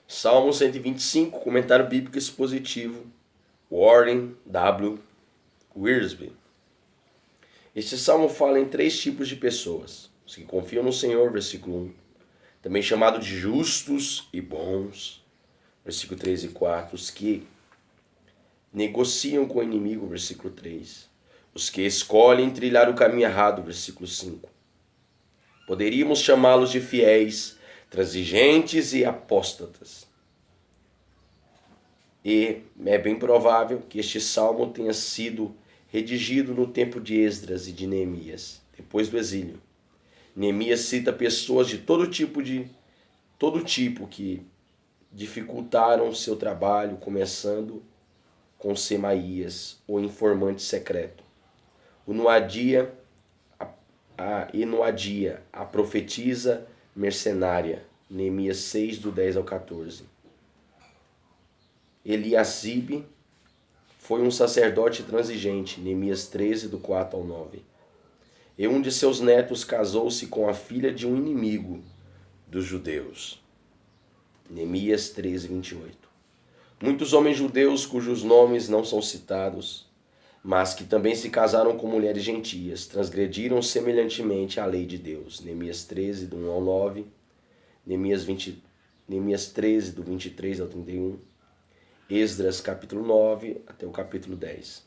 Salmo 125, comentário bíblico expositivo, Warren W. Wiersbe. Este salmo fala em três tipos de pessoas: os que confiam no Senhor, versículo 1, também chamado de justos e bons, versículo 3 e 4, os que negociam com o inimigo, versículo 3, os que escolhem trilhar o caminho errado, versículo 5. Poderíamos chamá-los de fiéis, transigentes e apóstatas. E é bem provável que este salmo tenha sido redigido no tempo de Esdras e de Neemias, depois do exílio. Neemias cita pessoas de todo tipo que dificultaram seu trabalho, começando com Semaías, o informante secreto. O Noadia, a profetisa mercenária, Neemias 6, do 10 ao 14. Eliasibe foi um sacerdote transigente, Neemias 13, do 4 ao 9. E um de seus netos casou-se com a filha de um inimigo dos judeus, Neemias 13, 28. Muitos homens judeus cujos nomes não são citados, mas que também se casaram com mulheres gentias, transgrediram semelhantemente a lei de Deus, Neemias 13, do 1 ao 9, Neemias 13, do 23 ao 31, Esdras capítulo 9 até o capítulo 10.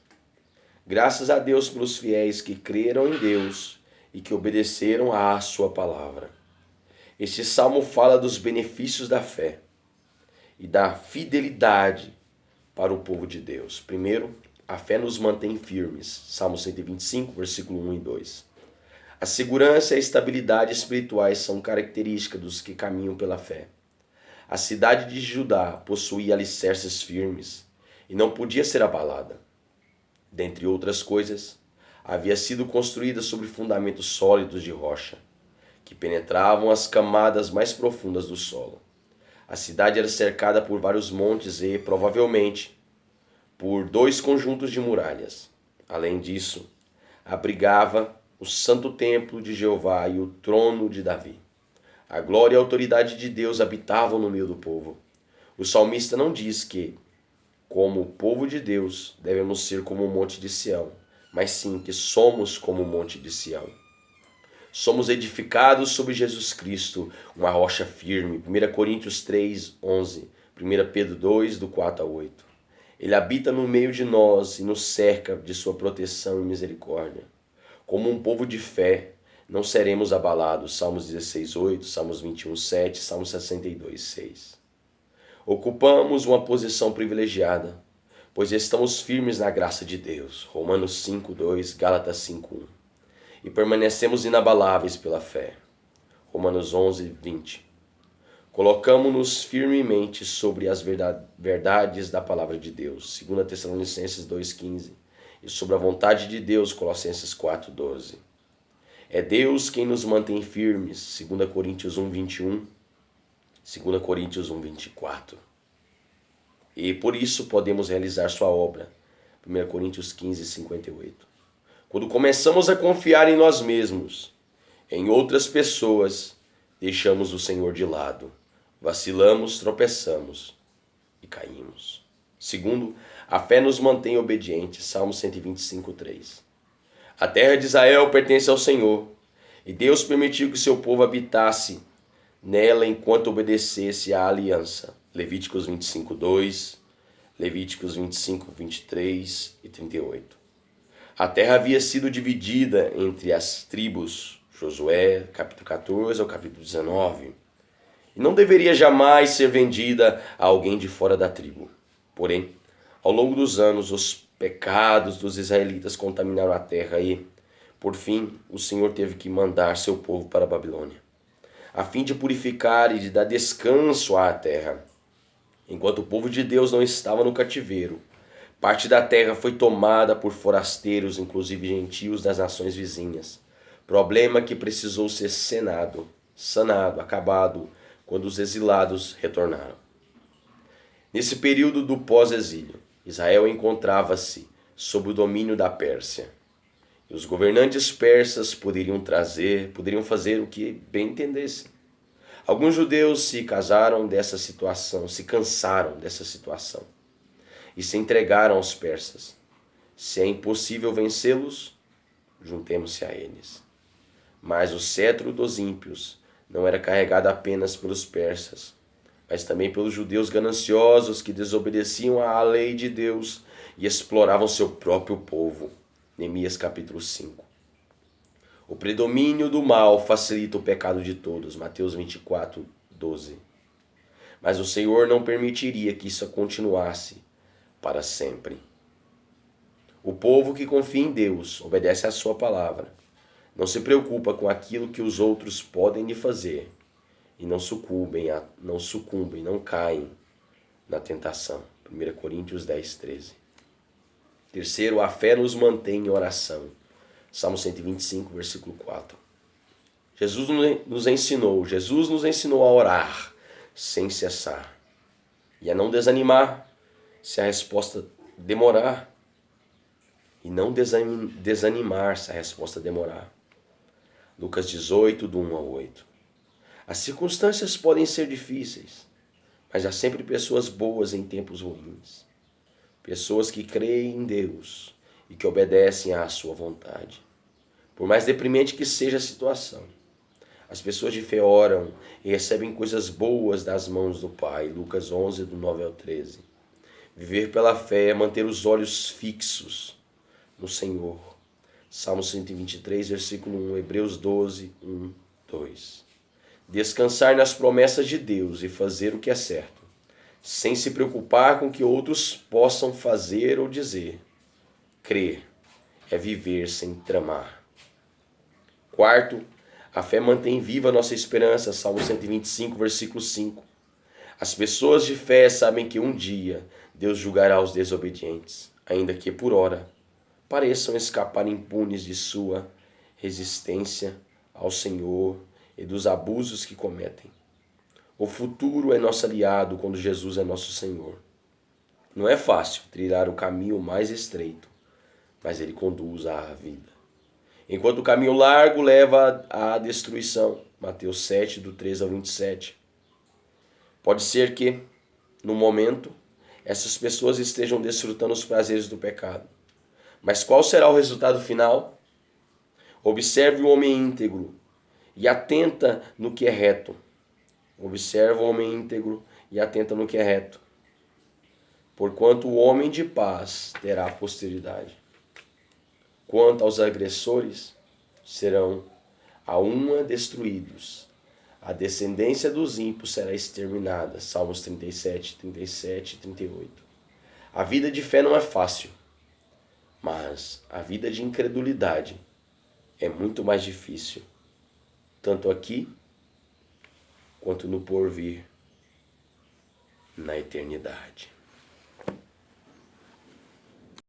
Graças a Deus pelos fiéis que creram em Deus e que obedeceram à sua palavra. Este salmo fala dos benefícios da fé e da fidelidade para o povo de Deus. Primeiro, a fé nos mantém firmes. Salmo 125, versículo 1 e 2. A segurança e a estabilidade espirituais são características dos que caminham pela fé. A cidade de Judá possuía alicerces firmes e não podia ser abalada. Dentre outras coisas, havia sido construída sobre fundamentos sólidos de rocha, que penetravam as camadas mais profundas do solo. A cidade era cercada por vários montes e, provavelmente, por 2 conjuntos de muralhas. Além disso, abrigava o santo templo de Jeová e o trono de Davi. A glória e a autoridade de Deus habitavam no meio do povo. O salmista não diz que, como povo de Deus, devemos ser como o monte de Sião, mas sim que somos como o monte de Sião. Somos edificados sobre Jesus Cristo, uma rocha firme. 1 Coríntios 3, 11. 1 Pedro 2, do 4 a 8. Ele habita no meio de nós e nos cerca de sua proteção e misericórdia. Como um povo de fé, não seremos abalados. Salmos 16, 8, Salmos 21, 7, Salmos 62, 6. Ocupamos uma posição privilegiada, pois estamos firmes na graça de Deus. Romanos 5, 2, Gálatas 5, 1. E permanecemos inabaláveis pela fé. Romanos 11, 20. Colocamos-nos firmemente sobre as verdades da palavra de Deus. 2 Tessalonicenses 2,15. E sobre a vontade de Deus. Colossenses 4, 12. É Deus quem nos mantém firmes, 2 Coríntios 1, 21, 2 Coríntios 1, 24. E por isso podemos realizar sua obra, 1 Coríntios 15, 58. Quando começamos a confiar em nós mesmos, em outras pessoas, deixamos o Senhor de lado, vacilamos, tropeçamos e caímos. Segundo, a fé nos mantém obedientes, Salmo 125, 3. A terra de Israel pertence ao Senhor, e Deus permitiu que seu povo habitasse nela enquanto obedecesse à aliança. Levíticos 25, 2, Levíticos 25, 23 e 38. A terra havia sido dividida entre as tribos, Josué, capítulo 14 ao capítulo 19, e não deveria jamais ser vendida a alguém de fora da tribo. Porém, ao longo dos anos, os pecados dos israelitas contaminaram a terra e, por fim, o Senhor teve que mandar seu povo para a Babilônia, a fim de purificar e de dar descanso à terra. Enquanto o povo de Deus não estava no cativeiro, parte da terra foi tomada por forasteiros, inclusive gentios das nações vizinhas. Problema que precisou ser sanado, acabado, quando os exilados retornaram. Nesse período do pós-exílio, Israel encontrava-se sob o domínio da Pérsia. E os governantes persas poderiam fazer o que bem entendessem. Alguns judeus se cansaram dessa situação e se entregaram aos persas. Se é impossível vencê-los, juntemos-se a eles. Mas o cetro dos ímpios não era carregado apenas pelos persas, mas também pelos judeus gananciosos que desobedeciam à lei de Deus e exploravam seu próprio povo. Neemias capítulo 5. O predomínio do mal facilita o pecado de todos. Mateus 24, 12. Mas o Senhor não permitiria que isso continuasse para sempre. O povo que confia em Deus obedece à sua palavra. Não se preocupa com aquilo que os outros podem lhe fazer e não sucumbem, não caem na tentação. 1 Coríntios 10, 13. Terceiro, a fé nos mantém em oração. Salmo 125, versículo 4. Jesus nos ensinou a orar sem cessar e a não desanimar se a resposta demorar. E não desanimar se a resposta demorar. Lucas 18, do 1 ao 8. As circunstâncias podem ser difíceis, mas há sempre pessoas boas em tempos ruins. Pessoas que creem em Deus e que obedecem à sua vontade. Por mais deprimente que seja a situação, as pessoas de fé oram e recebem coisas boas das mãos do Pai. Lucas 11, do 9 ao 13. Viver pela fé é manter os olhos fixos no Senhor. Salmo 123, versículo 1, Hebreus 12, 1, 2. Descansar nas promessas de Deus e fazer o que é certo, sem se preocupar com o que outros possam fazer ou dizer. Crer é viver sem tramar. Quarto, a fé mantém viva a nossa esperança. Salmo 125, versículo 5. As pessoas de fé sabem que um dia Deus julgará os desobedientes, ainda que por ora pareçam escapar impunes de sua resistência ao Senhor e dos abusos que cometem. O futuro é nosso aliado quando Jesus é nosso Senhor. Não é fácil trilhar o caminho mais estreito, mas ele conduz à vida. Enquanto o caminho largo leva à destruição. Mateus 7, do 13 ao 27. Pode ser que, no momento, essas pessoas estejam desfrutando os prazeres do pecado. Mas qual será o resultado final? Observe o homem íntegro e atenta no que é reto. Observa o homem íntegro e atenta no que é reto. Porquanto o homem de paz terá posteridade. Quanto aos agressores, serão a uma destruídos. A descendência dos ímpios será exterminada. Salmos 37, 37 e 38. A vida de fé não é fácil, mas a vida de incredulidade é muito mais difícil, tanto aqui quanto no porvir, na eternidade.